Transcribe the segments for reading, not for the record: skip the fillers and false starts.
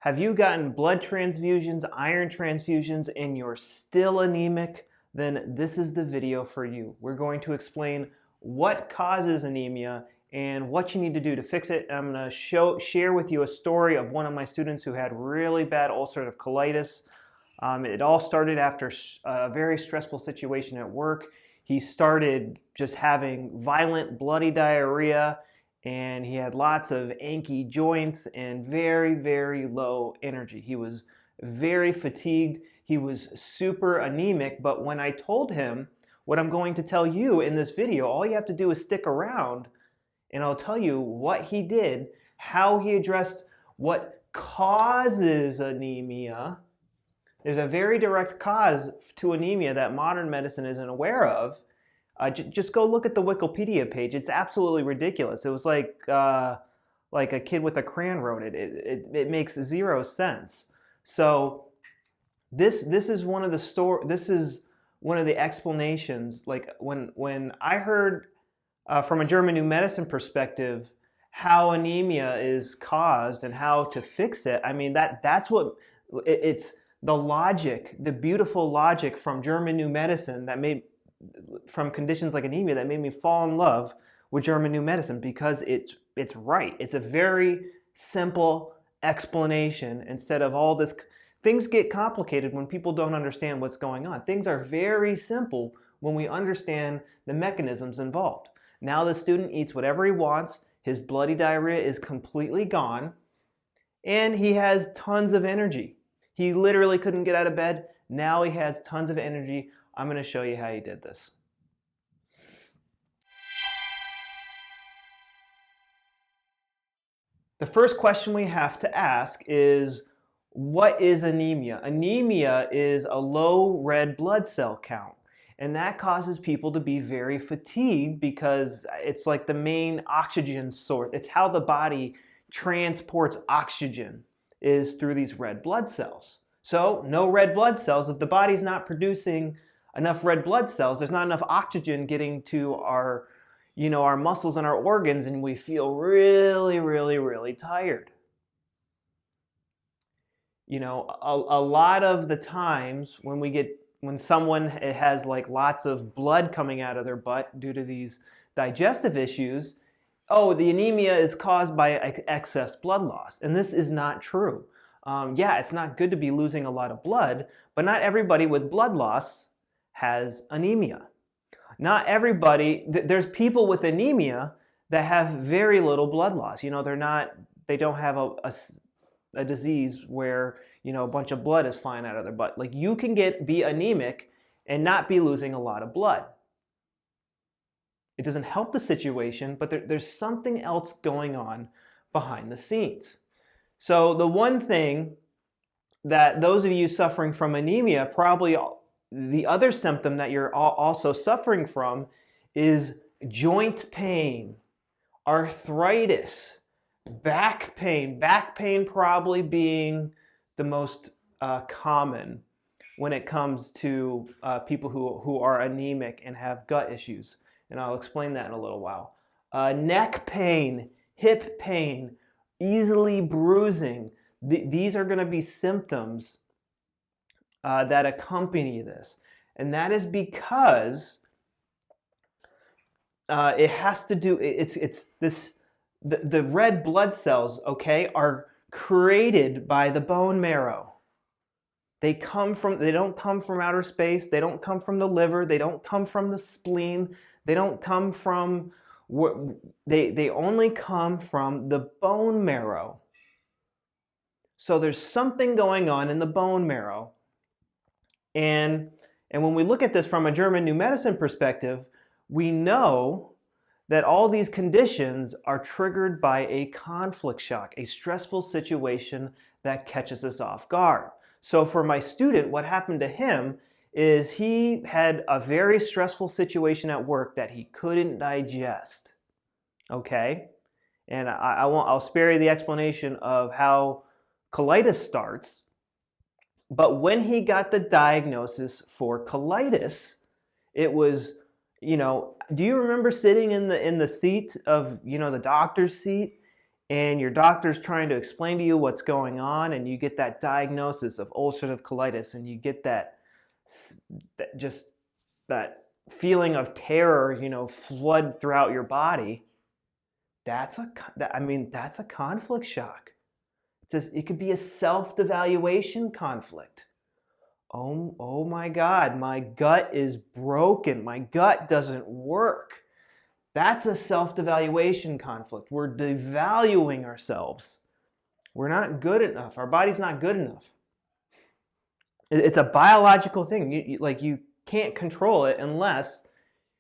Have you gotten blood transfusions, iron transfusions, and you're still anemic? Then this is the video for you. We're going to explain what causes anemia and what you need to do to fix it. I'm going to share with you a story of one of my students who had really bad ulcerative colitis. It all started after a very stressful situation at work. He started just having violent bloody diarrhea, and he had lots of achy joints and very, very low energy. He was very fatigued. He was super anemic, but when I told him what I'm going to tell you in this video, all you have to do is stick around and I'll tell you what he did, how he addressed what causes anemia. There's a very direct cause to anemia that modern medicine isn't aware of. Just go look at the Wikipedia page. It's absolutely ridiculous. It was like a kid with a crayon wrote it. It makes zero sense. So this is one of the explanations. Like when I heard from a German new medicine perspective how anemia is caused and how to fix it. I mean that's what it's the logic, the beautiful logic from German new medicine from conditions like anemia that made me fall in love with German new medicine, because it's right. It's a very simple explanation instead of all this. Things get complicated when people don't understand what's going on. Things are very simple when we understand the mechanisms involved. Now the student eats whatever he wants, his bloody diarrhea is completely gone, and he has tons of energy. He literally couldn't get out of bed. Now he has tons of energy. I'm going to show you how he did this. The first question we have to ask is, what is anemia? Anemia is a low red blood cell count, and that causes people to be very fatigued because it's like the main oxygen source. It's how the body transports oxygen, is through these red blood cells. So no red blood cells. If the body's not producing enough red blood cells, there's not enough oxygen getting to our muscles and our organs, and we feel really, really, really tired. A lot of the times when someone has like lots of blood coming out of their butt due to these digestive issues, the anemia is caused by excess blood loss. And this is not true. Yeah, it's not good to be losing a lot of blood, but not everybody with blood loss has anemia. Not everybody, there's people with anemia that have very little blood loss. They don't have a disease where, a bunch of blood is flying out of their butt. Like, you can be anemic and not be losing a lot of blood. It doesn't help the situation, but there's something else going on behind the scenes. So the one thing that those of you suffering from anemia, probably the other symptom that you're also suffering from is joint pain, arthritis, back pain. Back pain probably being the most common when it comes to people who are anemic and have gut issues. And I'll explain that in a little while. Neck pain, hip pain, easily bruising. These are going to be symptoms that accompany this. And that is because it has to do, the red blood cells, okay, are created by the bone marrow. They don't come from outer space. They don't come from the liver. They don't come from the spleen. They don't come from, they only come from the bone marrow. So there's something going on in the bone marrow. And when we look at this from a German new medicine perspective, we know that all these conditions are triggered by a conflict shock, a stressful situation that catches us off guard. So for my student, what happened to him is he had a very stressful situation at work that he couldn't digest. Okay? And I'll spare you the explanation of how colitis starts. But when he got the diagnosis for colitis, it was, do you remember sitting in the seat of, the doctor's seat, and your doctor's trying to explain to you what's going on, and you get that diagnosis of ulcerative colitis, and you get that just that feeling of terror, flood throughout your body. That's a conflict shock. It could be a self-devaluation conflict. Oh my God, my gut is broken. My gut doesn't work. That's a self-devaluation conflict. We're devaluing ourselves. We're not good enough. Our body's not good enough. It's a biological thing. You can't control it unless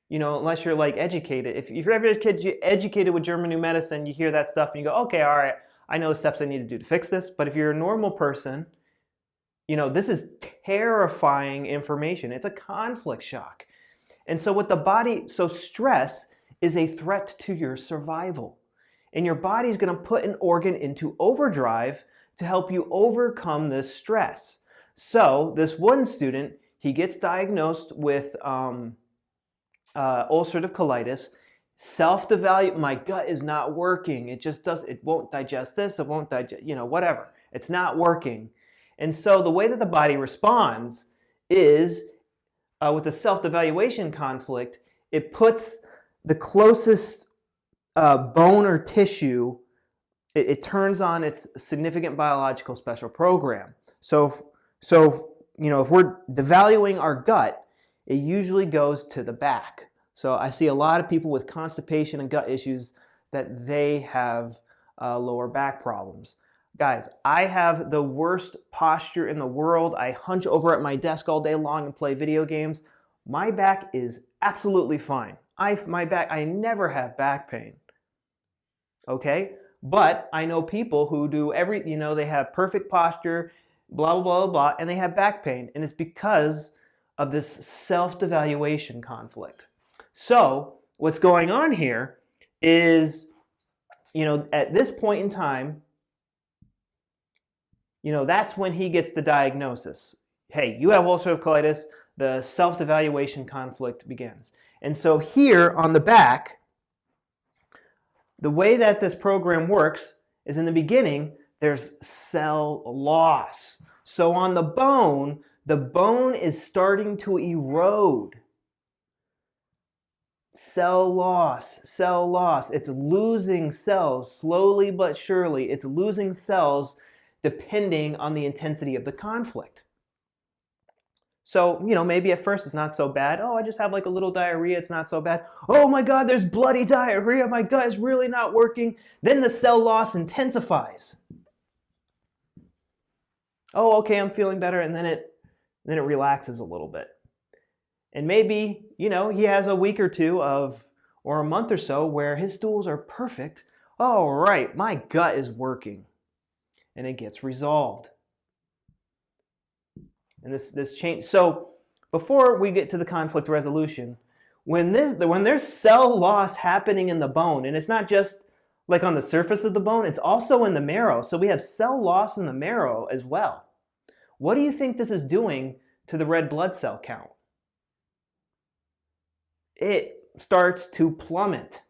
you're like educated. If you're ever educated with German New Medicine, you hear that stuff and you go, okay, all right, I know the steps I need to do to fix this. But if you're a normal person, this is terrifying information. It's a conflict shock. And so stress is a threat to your survival. And your body's going to put an organ into overdrive to help you overcome this stress. So this one student, he gets diagnosed with ulcerative colitis. Self-devalue, my gut is not working. It won't digest this, it won't digest, whatever. It's not working. And so the way that the body responds is, with the self-devaluation conflict, it puts the closest bone or tissue, it turns on its significant biological special program. So if we're devaluing our gut, it usually goes to the back. So I see a lot of people with constipation and gut issues that they have lower back problems. Guys, I have the worst posture in the world. I hunch over at my desk all day long and play video games. My back is absolutely fine. I never have back pain. Okay? But I know people who do they have perfect posture, blah, blah, blah, blah, and they have back pain. And it's because of this self-devaluation conflict. So what's going on here is, at this point in time, that's when he gets the diagnosis. Hey, you have ulcerative colitis, the self-devaluation conflict begins. And so here on the back, the way that this program works is in the beginning, there's cell loss. So on the bone is starting to erode. Cell loss. It's losing cells slowly but surely. It's losing cells depending on the intensity of the conflict. So, maybe at first it's not so bad. Oh, I just have like a little diarrhea. It's not so bad. Oh my God, there's bloody diarrhea. My gut is really not working. Then the cell loss intensifies. Oh, okay, I'm feeling better. And then it relaxes a little bit. And maybe, he has a week or two or a month or so where his stools are perfect. Oh, right, my gut is working. And it gets resolved. And this change. So before we get to the conflict resolution, when there's cell loss happening in the bone, and it's not just like on the surface of the bone, it's also in the marrow. So we have cell loss in the marrow as well. What do you think this is doing to the red blood cell count? It starts to plummet.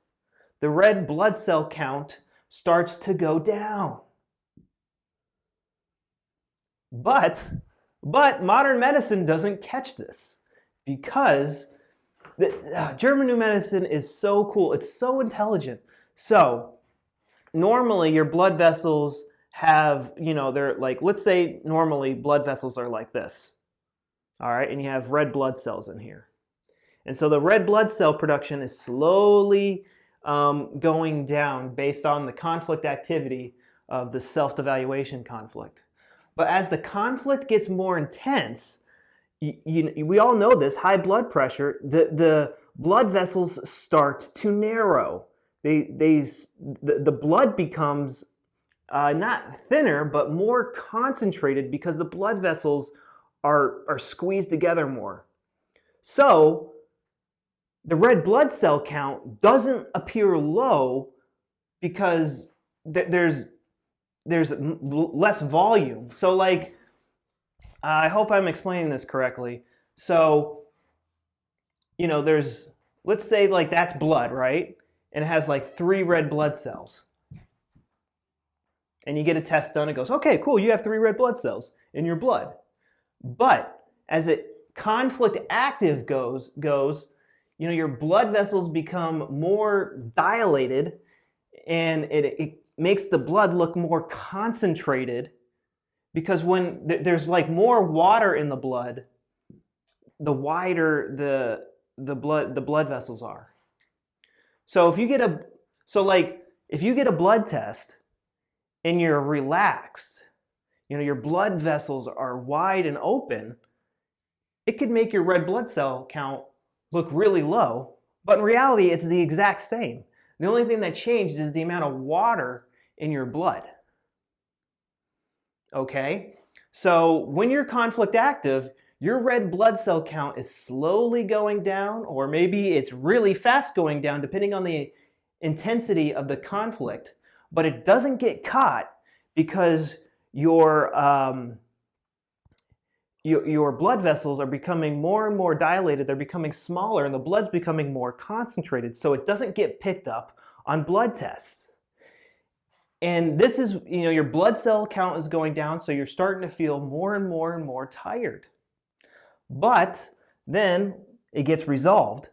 The red blood cell count starts to go down. But modern medicine doesn't catch this because German New Medicine is so cool. It's so intelligent. So normally your blood vessels have, they're like, let's say normally blood vessels are like this. All right, and you have red blood cells in here. And so the red blood cell production is slowly going down based on the conflict activity of the self-devaluation conflict. But as the conflict gets more intense, we all know this, high blood pressure, the blood vessels start to narrow. The blood becomes not thinner, but more concentrated because the blood vessels are squeezed together more. So the red blood cell count doesn't appear low because there's less volume. So I hope I'm explaining this correctly. So, let's say that's blood, right? And it has 3 red blood cells. and you get a test done. It goes, okay, cool, you have 3 red blood cells in your blood. But as it conflict active goes, your blood vessels become more dilated, and it makes the blood look more concentrated, because when there's like more water in the blood, the wider the blood vessels are. So if you get a blood test and you're relaxed, your blood vessels are wide and open, it could make your red blood cell count look really low, but in reality it's the exact same. The only thing that changed is the amount of water in your blood. Okay? So when you're conflict active, your red blood cell count is slowly going down, or maybe it's really fast going down depending on the intensity of the conflict, but it doesn't get caught because your blood vessels are becoming more and more dilated, they're becoming smaller, and the blood's becoming more concentrated, so it doesn't get picked up on blood tests. And this is, your blood cell count is going down, so you're starting to feel more and more and more tired. But then it gets resolved.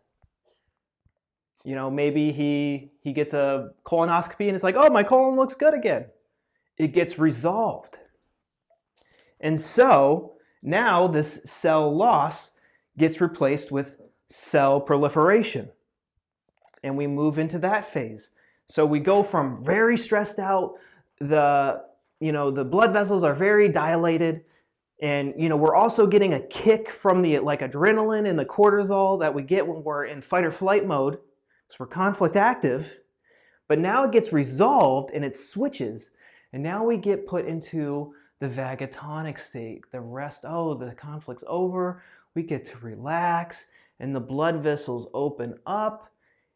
Maybe he gets a colonoscopy and it's like, oh, my colon looks good again. It gets resolved. And so now this cell loss gets replaced with cell proliferation. And we move into that phase. So we go from very stressed out, the blood vessels are very dilated, and we're also getting a kick from the adrenaline and the cortisol that we get when we're in fight or flight mode, because we're conflict active. But now it gets resolved and it switches, and now we get put into the vagatonic state, the rest. Oh, the conflict's over, we get to relax, and the blood vessels open up,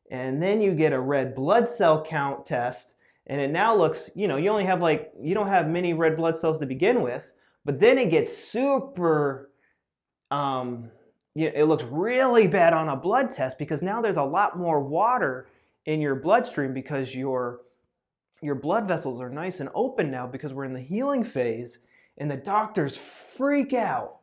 and then you get a red blood cell count test, and it now looks, you only have you don't have many red blood cells to begin with, but then it gets super, it looks really bad on a blood test, because now there's a lot more water in your bloodstream, because your blood vessels are nice and open now, because we're in the healing phase, and the doctors freak out.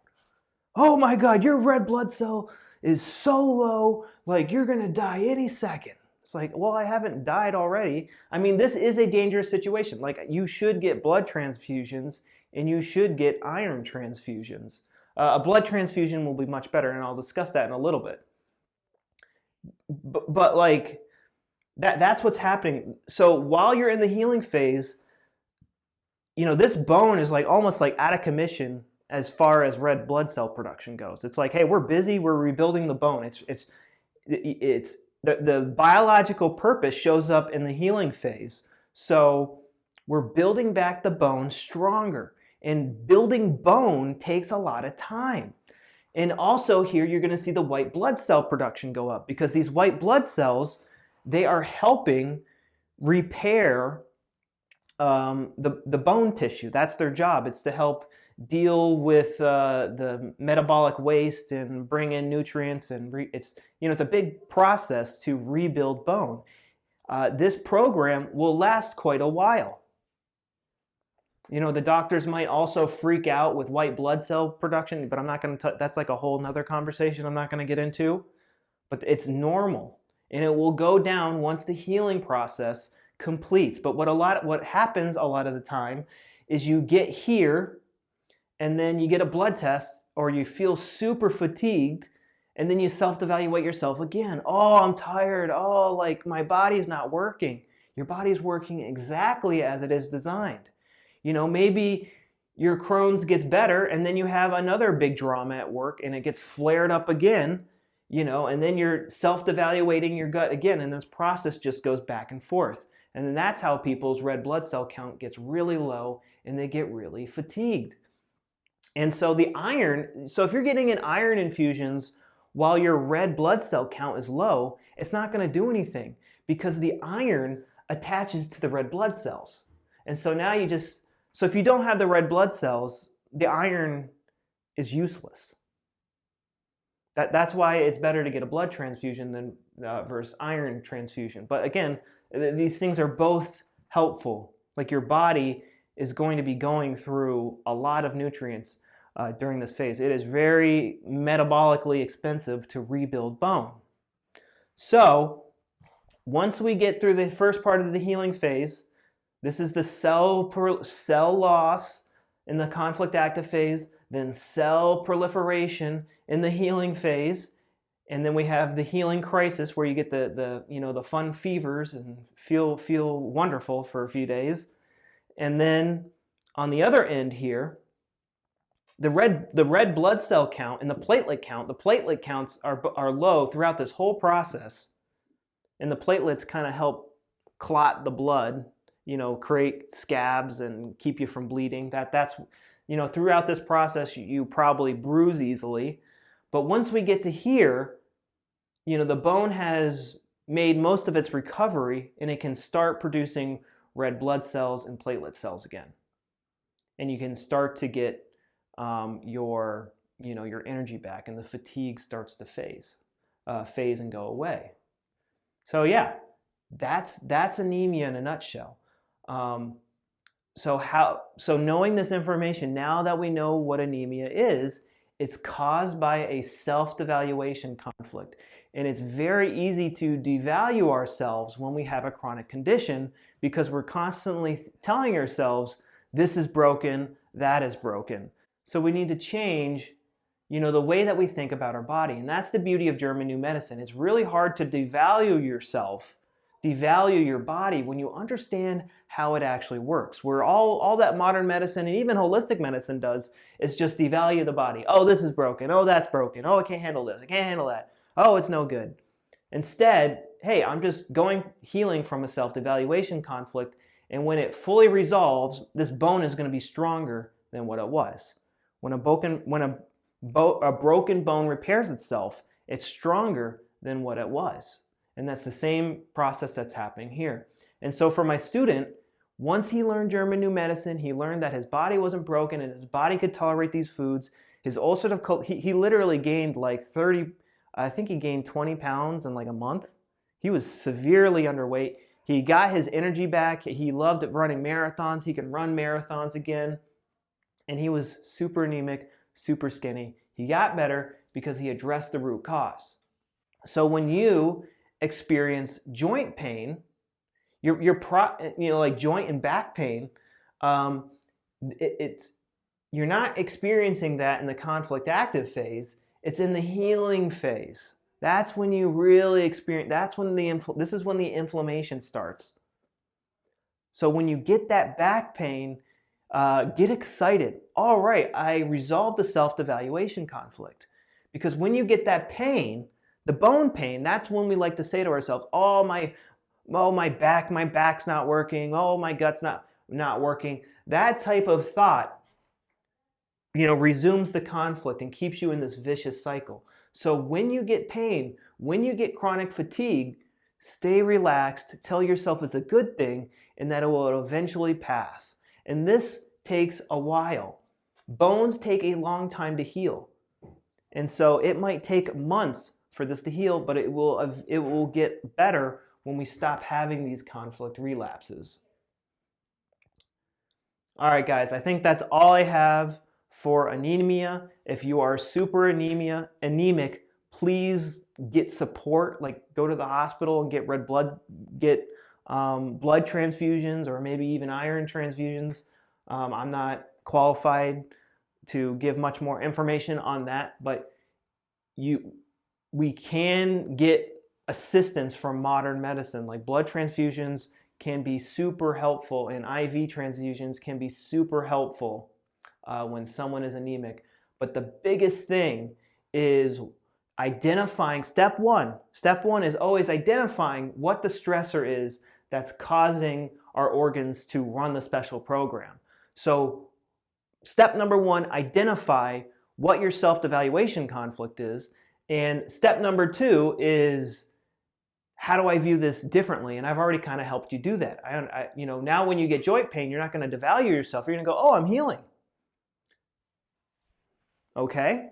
Oh my God, your red blood cell is so low, you're gonna die any second. It's like, well, I haven't died already. I mean, this is a dangerous situation. You should get blood transfusions, and you should get iron transfusions. A blood transfusion will be much better, and I'll discuss that in a little bit. But that's what's happening. So while you're in the healing phase, this bone is almost out of commission as far as red blood cell production goes. It's hey, we're busy, we're rebuilding the bone. It's the biological purpose shows up in the healing phase. So we're building back the bone stronger, and building bone takes a lot of time. And also here you're going to see the white blood cell production go up, because these white blood cells, they are helping repair the bone tissue. That's their job. It's to help deal with the metabolic waste and bring in nutrients, and it's a big process to rebuild bone. This program will last quite a while. The doctors might also freak out with white blood cell production, but I'm not going to. That's a whole nother conversation I'm not going to get into. But it's normal, and it will go down once the healing process completes. But what happens a lot of the time is you get here, and then you get a blood test, or you feel super fatigued, and then you self-evaluate yourself again. Oh, I'm tired. Oh, my body's not working. Your body's working exactly as it is designed. Maybe your Crohn's gets better, and then you have another big drama at work, and it gets flared up again, and then you're self-evaluating your gut again, and this process just goes back and forth. And then that's how people's red blood cell count gets really low, and they get really fatigued. And so if you're getting in iron infusions while your red blood cell count is low, it's not going to do anything, because the iron attaches to the red blood cells. And so now so if you don't have the red blood cells, the iron is useless. That's why it's better to get a blood transfusion than versus iron transfusion. But again, these things are both helpful. Your body is going to be going through a lot of nutrients during this phase. It is very metabolically expensive to rebuild bone. So once we get through the first part of the healing phase, this is the cell loss in the conflict active phase, then cell proliferation in the healing phase, and then we have the healing crisis where you get the fun fevers and feel wonderful for a few days. And then on the other end here, the red blood cell count and the platelet counts are low throughout this whole process. And the platelets kind of help clot the blood, create scabs and keep you from bleeding. That's throughout this process, you probably bruise easily. But once we get to here, the bone has made most of its recovery and it can start producing red blood cells and platelet cells again. And you can start to get your energy back, and the fatigue starts to phase and go away. So yeah, that's anemia in a nutshell. So knowing this information, now that we know what anemia is, it's caused by a self-devaluation conflict. And it's very easy to devalue ourselves when we have a chronic condition because we're constantly telling ourselves, this is broken, that is broken. So we need to change, the way that we think about our body. And that's the beauty of German New Medicine. It's really hard to devalue yourself, devalue your body when you understand how it actually works. Where all that modern medicine and even holistic medicine does is just devalue the body. Oh, this is broken. Oh, that's broken. Oh, I can't handle this. I can't handle that. Oh, it's no good. Instead, hey, I'm just healing from a self-devaluation conflict, and when it fully resolves, this bone is going to be stronger than what it was. When a broken bone repairs itself, it's stronger than what it was. And that's the same process that's happening here. And so for my student, once he learned German New Medicine, he learned that his body wasn't broken and his body could tolerate these foods. His ulcerative colitis, he literally gained like 20 pounds in like a month. He was severely underweight. He got his energy back. He loved running marathons. He could run marathons again. And he was super anemic, super skinny. He got better because he addressed the root cause. So when you experience joint pain, like joint and back pain, you're not experiencing that in the conflict active phase. It's in the healing phase. That's when you really experience. This is when the inflammation starts. So when you get that back pain, get excited. All right, I resolved the self-devaluation conflict. Because when you get that pain, the bone pain, that's when we like to say to ourselves, oh, my back's not working. Oh, my gut's not working. That type of thought, resumes the conflict and keeps you in this vicious cycle. So when you get pain, when you get chronic fatigue, stay relaxed, tell yourself it's a good thing and that it will eventually pass. And this takes a while. Bones take a long time to heal. And so it might take months for this to heal, but it will get better when we stop having these conflict relapses. All right, guys, I think that's all I have for anemia. If you are super anemic, please get support. Like go to the hospital and get blood transfusions or maybe even iron transfusions. I'm not qualified to give much more information on that, but we can get assistance from modern medicine. Like blood transfusions can be super helpful, and IV transfusions can be super helpful when someone is anemic. But the biggest thing is identifying. Step one is always identifying what the stressor is that's causing our organs to run the special program. So step number one, identify what your self-devaluation conflict is. And step number two is, how do I view this differently? And I've already kind of helped you do that. Now when you get joint pain, you're not going to devalue yourself. You're going to go, oh, I'm healing. Okay?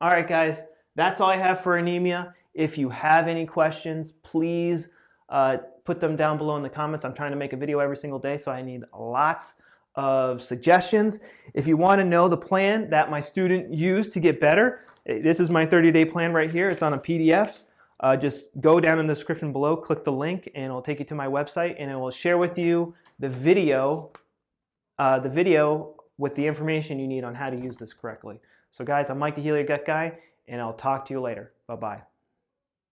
All right, guys, that's all I have for anemia. If you have any questions, please put them down below in the comments. I'm trying to make a video every single day, so I need lots of suggestions. If you want to know the plan that my student used to get better, this is my 30-day plan right here. It's on a PDF. Just go down in the description below, click the link, and it'll take you to my website, and it will share with you the video with the information you need on how to use this correctly. So guys, I'm Mike the Heal Your Gut Guy, and I'll talk to you later. Bye-bye.